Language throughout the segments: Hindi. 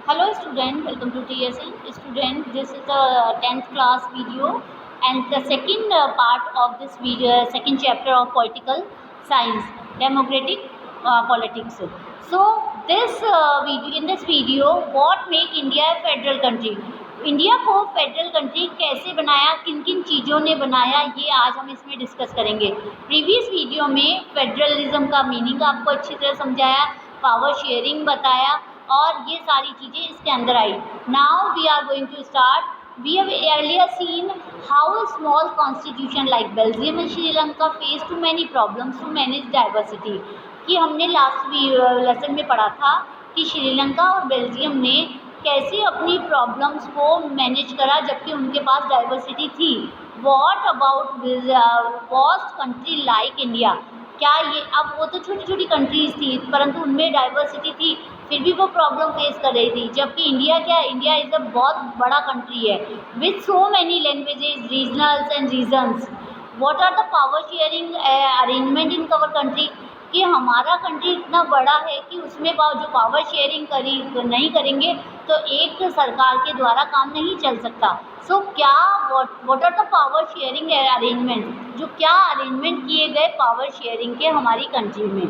Hello student, welcome to TSN. Student, this is the 10th class video and the second part of this video, second chapter of political science, democratic politics. So in this video, what make India a federal country? India को फेडरल कंट्री कैसे बनाया, किन किन चीज़ों ने बनाया, ये आज हम इसमें डिस्कस करेंगे। प्रीवियस वीडियो में फेडरलिज्म का मीनिंग आपको अच्छी तरह समझाया, पावर शेयरिंग बताया और ये सारी चीज़ें इसके अंदर आई। Now we are going to start. We have earlier seen how a small constitution like Belgium and Sri Lanka face too many problems to manage diversity। कि हमने लास्ट लेसन में पढ़ा था कि श्रीलंका और बेल्जियम ने कैसे अपनी प्रॉब्लम्स को मैनेज करा जबकि उनके पास डाइवर्सिटी थी। What about vast country like India, क्या ये, अब वो तो छोटी छोटी कंट्रीज थी परंतु उनमें डाइवर्सिटी थी, फिर भी वो प्रॉब्लम फेस कर रही थी। जबकि इंडिया क्या, इंडिया इज़ अ बहुत बड़ा कंट्री है with so many languages, regionals and regions. What are the power sharing arrangement in our country, कि हमारा कंट्री इतना बड़ा है कि उसमें जो पावर शेयरिंग नहीं करेंगे तो एक सरकार के द्वारा काम नहीं चल सकता। सो क्या what are the power sharing arrangement, जो क्या अरेंजमेंट किए गए पावर शेयरिंग के हमारी कंट्री में।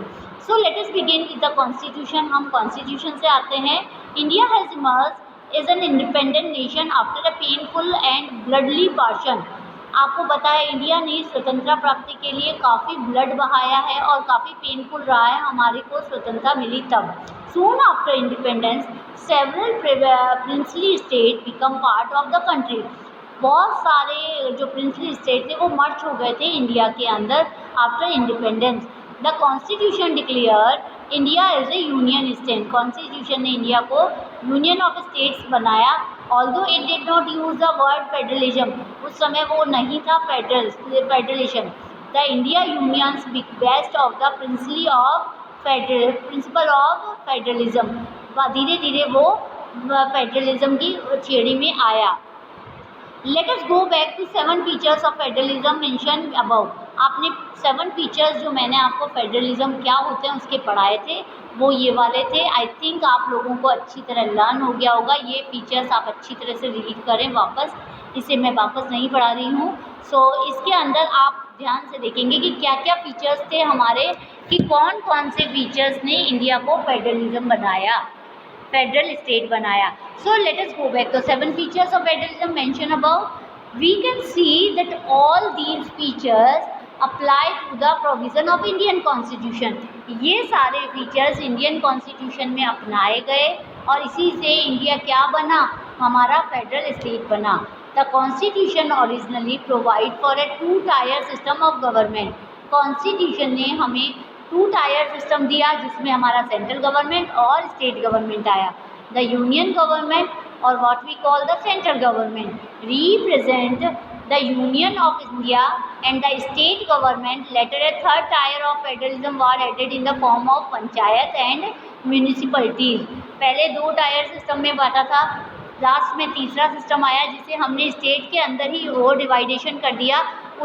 So let us begin with the constitution. हम कॉन्स्टिट्यूशन से आते हैं। India has emerged as an independent nation after a painful and bloody partition. आपको पता है इंडिया ने स्वतंत्रता प्राप्ति के लिए काफ़ी ब्लड बहाया है और काफ़ी पेनफुल रहा है हमारे को स्वतंत्रता मिली तब। Soon after independence several princely state become part of the country. बहुत सारे जो प्रिंसली स्टेट थे वो मर्ज हो गए थे इंडिया के अंदर after independence. The constitution declare India as a union state. Constitution ने इंडिया को यूनियन ऑफ स्टेट्स बनाया। Although it did not use the word federalism, उस समय वो नहीं था federalism. The India unions based of the principle of federalism. धीरे धीरे वो फेडरलिज्म की श्रेणी में आया। Let us go back to 7 features of federalism mention about. आपने 7 फीचर्स जो मैंने आपको फेडरलिज्म क्या होते हैं उसके पढ़ाए थे वो ये वाले थे। आई थिंक आप लोगों को अच्छी तरह लर्न हो गया होगा। ये फीचर्स आप अच्छी तरह से रीड करें वापस, इसे मैं वापस नहीं पढ़ा रही हूँ। सो इसके अंदर आप ध्यान से देखेंगे कि क्या क्या फीचर्स थे हमारे, कि कौन कौन से फीचर्स ने इंडिया को फेडरलिज्म बनाया, फेडरल स्टेट बनाया। So let us go back to 7 features of federalism mentioned above. We can see that all these features apply to the provision of Indian Constitution. ये सारे फीचर्स इंडियन कॉन्स्टिट्यूशन में अपनाए गए और इसी से इंडिया क्या बना, हमारा फेडरल स्टेट बना। The constitution originally provide for a 2-tier system of government. Constitution ने हमें 2-tier सिस्टम दिया जिसमें हमारा सेंट्रल गवर्नमेंट और स्टेट गवर्नमेंट आया। The union government or what we call the central government represent the union of India and the state government. Later a 3rd tier of federalism was added in the form of panchayat and municipalities. पहले 2 टायर सिस्टम में बांटा था, लास्ट में तीसरा सिस्टम आया जिसे हमने स्टेट के अंदर ही वो डिवाइडेशन कर दिया।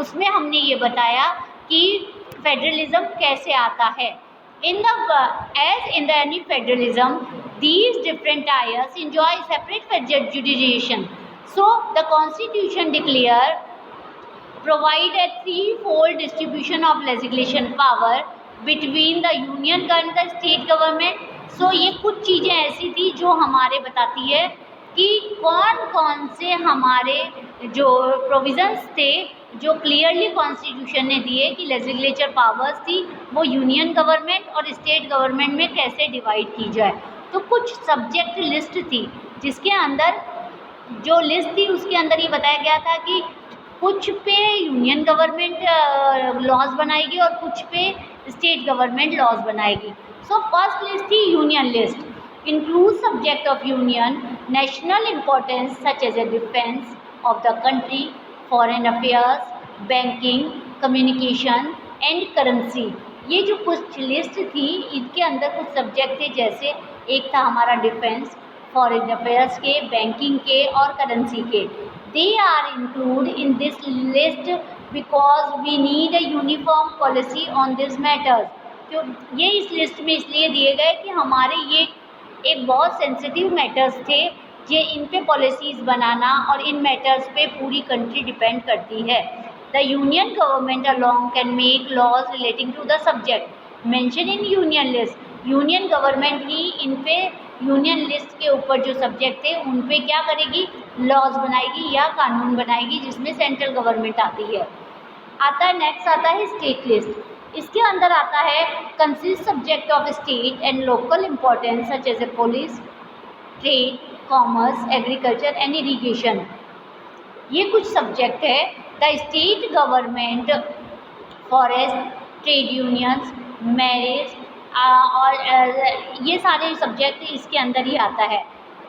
उसमें हमने ये बताया कि फेडरलिज्म कैसे आता है। As in the any federalism, these different tiers enjoy separate jurisdiction. So the constitution provide a 3-fold distribution of legislation power between the union and the state government. So ये कुछ चीज़ें ऐसी थी जो हमारे बताती है कि कौन कौन से हमारे जो प्रोविजंस थे जो क्लियरली कॉन्स्टिट्यूशन ने दिए कि लेजिस्लेचर पावर्स थी वो यूनियन गवर्नमेंट और स्टेट गवर्नमेंट में कैसे डिवाइड की जाए। तो कुछ सब्जेक्ट लिस्ट थी जिसके अंदर जो लिस्ट थी उसके अंदर ये बताया गया था कि कुछ पे यूनियन गवर्नमेंट लॉज बनाएगी और कुछ पे स्टेट गवर्नमेंट लॉज बनाएगी। सो फर्स्ट लिस्ट थी union list, includes subject of union, national importance such as a defense of the country, foreign affairs, banking, communication and currency। ये जो कुछ लिस्ट थी इनके अंदर कुछ सब्जेक्ट थे, जैसे एक था हमारा डिफेंस, फॉरेन अफेयर्स के, बैंकिंग के और करेंसी के। They are include in this list because we need a uniform policy on this matters. तो ये इस लिस्ट में इसलिए दिए गए कि हमारे ये एक बहुत सेंसिटिव मैटर्स थे, ये इन पे पॉलिसीज़ बनाना और इन मैटर्स पे पूरी कंट्री डिपेंड करती है। The union government along can make laws relating to the subject mention in union list. Union government ही इन पे यूनियन लिस्ट के ऊपर जो सब्जेक्ट थे उन पे क्या करेगी, लॉज बनाएगी या कानून बनाएगी, जिसमें सेंट्रल गवर्नमेंट आती है। आता है नेक्स्ट आता है स्टेट लिस्ट। इसके अंदर आता है consist subject of state and local importance such as a police, trade, commerce, agriculture and irrigation. ये कुछ सब्जेक्ट है। The state government, forest, trade unions, marriage और ये सारे सब्जेक्ट इसके अंदर ही आता है।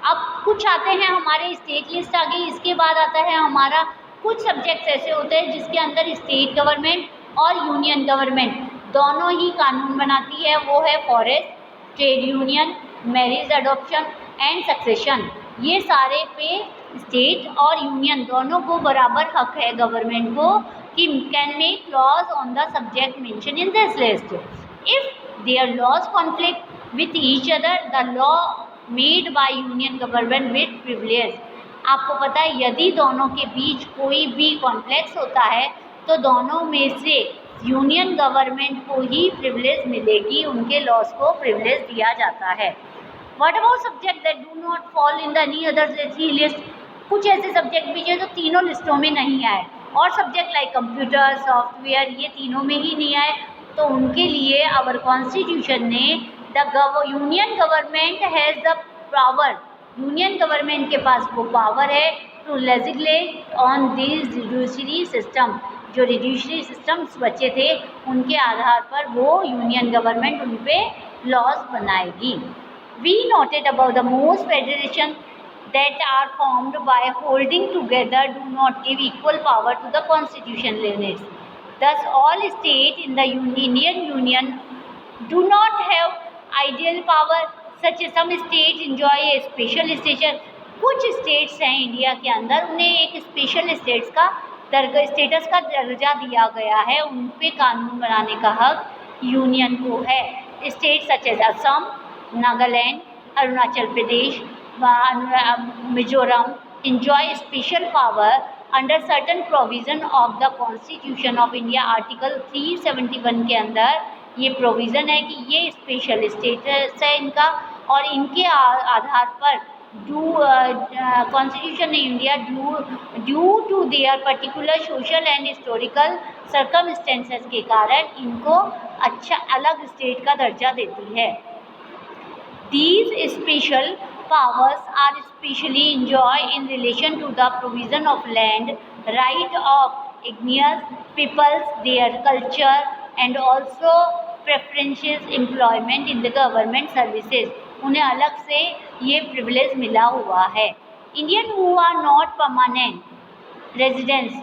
अब कुछ आते हैं हमारे स्टेट लिस्ट आ गई, इसके बाद आता है हमारा कुछ सब्जेक्ट्स ऐसे होते हैं जिसके अंदर स्टेट गवर्नमेंट और यूनियन गवर्नमेंट दोनों ही कानून बनाती है। वो है forest, trade union, marriage adoption and succession. ये सारे पे स्टेट और यूनियन दोनों को बराबर हक है गवर्नमेंट को कि can make laws on the subject mention in this list. If their laws conflict with each other, the law made by union government with privilege. आपको पता है यदि दोनों के बीच कोई भी कॉन्फ्लिक्ट होता है तो दोनों में से यूनियन गवर्नमेंट को ही प्रिविलेज मिलेगी, उनके लॉज को प्रिविलेज दिया जाता है। What about subject that do not fall in the any other list. कुछ ऐसे सब्जेक्ट भी जो तीनों लिस्टों में नहीं आए, और सब्जेक्ट लाइक कंप्यूटर, सॉफ्टवेयर ये तीनों में ही नहीं आए, तो उनके लिए आवर कॉन्स्टिट्यूशन ने union government has the power, union government के पास वो पावर है to legislate on this judiciary system. जो जुडिशरी सिस्टम्स बचे थे उनके आधार पर वो यूनियन गवर्नमेंट उन पर लॉज बनाएगी। We noted about the most federation that are formed by holding together do not give equal power to the constitution limits. Thus, all states in the Indian Union do not have ideal power. Such as some states enjoy a special status. कुछ स्टेट्स हैं इंडिया के अंदर उन्हें एक स्पेशल स्टेट्स का स्टेटस का दर्जा दिया गया है, उन पे कानून बनाने का हक यूनियन को है। States such as Assam, Nagaland, Arunachal Pradesh, Mizoram enjoy special power under certain provision of the Constitution of India। Article 371 के अंदर ये प्रोविज़न है कि ये स्पेशल स्टेटस है इनका, और इनके आधार पर constitution India due to their particular social and historical circumstances के कारण इनको अच्छा अलग स्टेट का दर्जा देती है। These special powers are specially enjoyed in relation to the provision of land, right of indigenous peoples, their culture, and also preferences employment in the government services। उन्हें अलग से ये प्रिविलेज मिला हुआ है। Indian who are not permanent residents,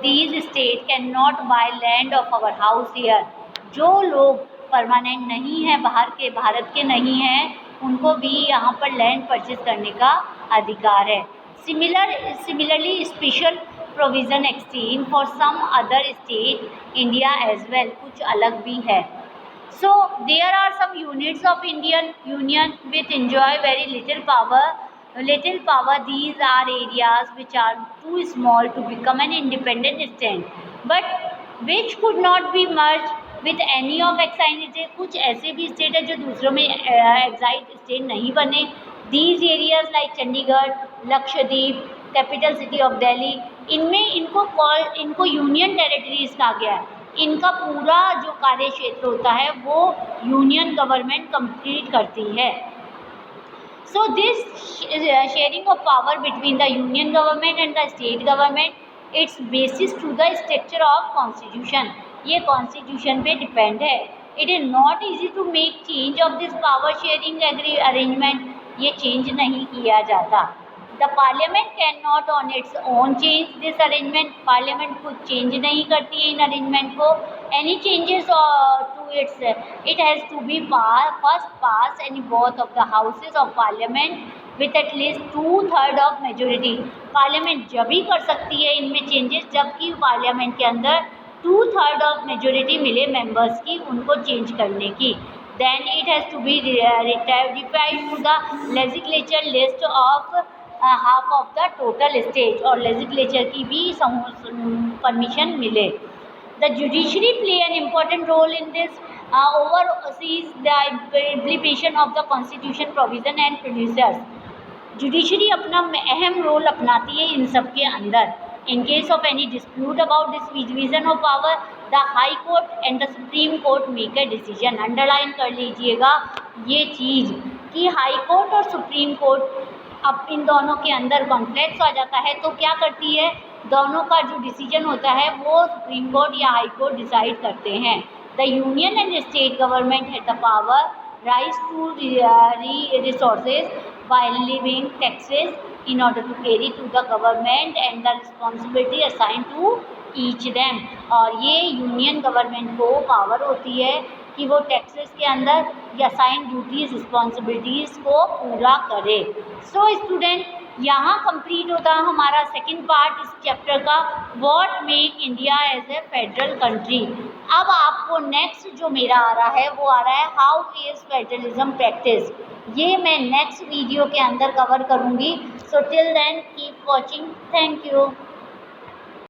these states cannot buy land of our house here। जो लोग परमानेंट नहीं है, भारत के नहीं हैं, उनको भी यहाँ पर लैंड परचेज करने का अधिकार है। Similarly special provision extend for some other state India as well, कुछ अलग भी है। So there are some units of Indian union which enjoy very little power. These are areas which are too small to become an independent state but which could not be merged with any of existing state. कुछ ऐसे भी स्टेट है जो दूसरों में एक्साइड स्टेट नहीं बने। These areas like Chandigarh, Lakshadweep, capital city of Delhi, इनमें इनको यूनियन टेरिटरीज कहा गया है। इनका पूरा जो कार्य क्षेत्र होता है वो यूनियन गवर्नमेंट कंप्लीट करती है। So this sharing of power between the union government and the state government it's basis to the structure of constitution. ये कॉन्स्टिट्यूशन पे डिपेंड है। It is not easy to make change of this power sharing arrangement. ये चेंज नहीं किया जाता। The parliament can not on its own change this arrangement. Parliament खुद चेंज नहीं करती है इन अरेंजमेंट को। Any changes to it has to be first pass any both of the houses of parliament with at least 2/3 of majority. Parliament जब भी कर सकती है इनमें चेंजेस जबकि पार्लियामेंट के अंदर 2/3 ऑफ मेजोरिटी मिले मेंबर्स की उनको चेंज करने की। then it has to be ratified to the legislature list of half of the total state, और legislature की भी permission मिले. The judiciary play an important role in this, oversees the implementation of the constitution provision and producers. Judiciary अपना अहम रोल अपनाती है इन सब के अंदर. In case of any dispute about this division of power, the high court and the supreme court make a decision. Underline कर लीजिएगा ये चीज़ कि हाई कोर्ट और सुप्रीम कोर्ट अब इन दोनों के अंदर कॉन्फ्लिक्ट आ जाता है तो क्या करती है, दोनों का जो डिसीजन होता है वो सुप्रीम कोर्ट या हाई कोर्ट डिसाइड करते हैं. The union and state government have the power rise to resources while levying taxes in order to carry to the government and the responsibility assigned to each them. और ये यूनियन गवर्नमेंट को पावर होती है कि वो टैक्सेस के अंदर या असाइन ड्यूटीज़ रिस्पॉन्सिबिलिटीज़ को पूरा करे. सो स्टूडेंट, यहाँ कंप्लीट होता है हमारा सेकंड पार्ट इस चैप्टर का, what make India as a federal country. अब आपको नेक्स्ट जो मेरा आ रहा है वो आ रहा है हाउ इज फेडरलिज्म प्रैक्टिस. ये मैं नेक्स्ट वीडियो के अंदर कवर करूँगी. So till then keep watching. Thank you.